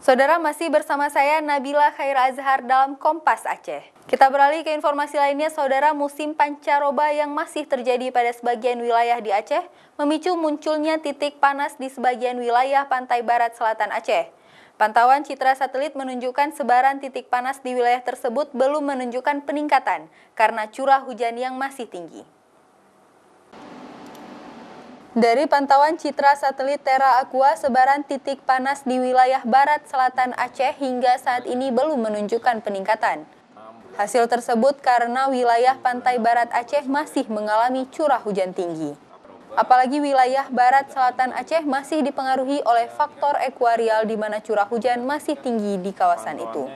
Saudara, masih bersama saya Nabila Khair Azhar dalam Kompas Aceh. Kita beralih ke informasi lainnya, saudara. Musim pancaroba yang masih terjadi pada sebagian wilayah di Aceh memicu munculnya titik panas di sebagian wilayah pantai barat selatan Aceh. Pantauan citra satelit menunjukkan sebaran titik panas di wilayah tersebut belum menunjukkan peningkatan karena curah hujan yang masih tinggi. Dari pantauan citra satelit Terra Aqua, sebaran titik panas di wilayah barat selatan Aceh hingga saat ini belum menunjukkan peningkatan. Hasil tersebut karena wilayah pantai barat Aceh masih mengalami curah hujan tinggi. Apalagi wilayah barat selatan Aceh masih dipengaruhi oleh faktor ekuarial di mana curah hujan masih tinggi di kawasan itu.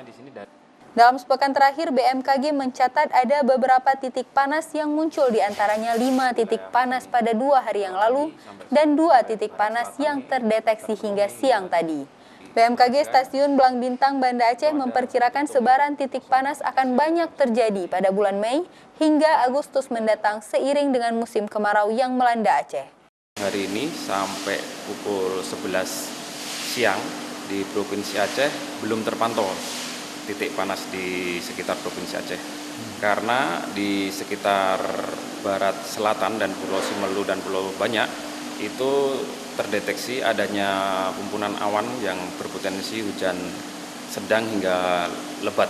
Dalam sepekan terakhir, BMKG mencatat ada beberapa titik panas yang muncul, diantaranya 5 titik panas pada 2 hari yang lalu dan 2 titik panas yang terdeteksi hingga siang tadi. BMKG Stasiun Belang Bintang Banda Aceh memperkirakan sebaran titik panas akan banyak terjadi pada bulan Mei hingga Agustus mendatang seiring dengan musim kemarau yang melanda Aceh. Hari ini sampai pukul 11 siang di Provinsi Aceh belum terpantau titik panas di sekitar Provinsi Aceh, karena di sekitar barat selatan dan Pulau Simelu dan Pulau Banyak itu terdeteksi adanya kumpulan awan yang berpotensi hujan sedang hingga lebat.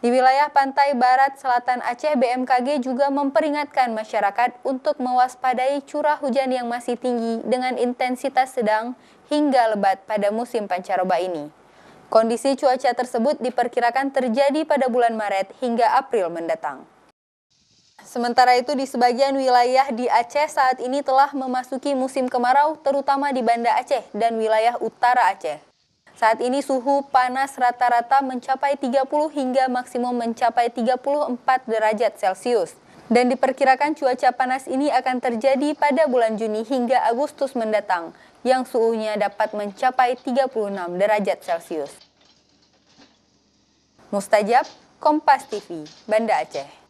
Di wilayah pantai barat selatan Aceh, BMKG juga memperingatkan masyarakat untuk mewaspadai curah hujan yang masih tinggi dengan intensitas sedang hingga lebat pada musim pancaroba ini. Kondisi cuaca tersebut diperkirakan terjadi pada bulan Maret hingga April mendatang. Sementara itu, di sebagian wilayah di Aceh saat ini telah memasuki musim kemarau, terutama di Banda Aceh dan wilayah utara Aceh. Saat ini suhu panas rata-rata mencapai 30 hingga maksimum mencapai 34 derajat Celcius. Dan diperkirakan cuaca panas ini akan terjadi pada bulan Juni hingga Agustus mendatang, yang suhunya dapat mencapai 36 derajat Celcius. Mustajab, Kompas TV, Banda Aceh.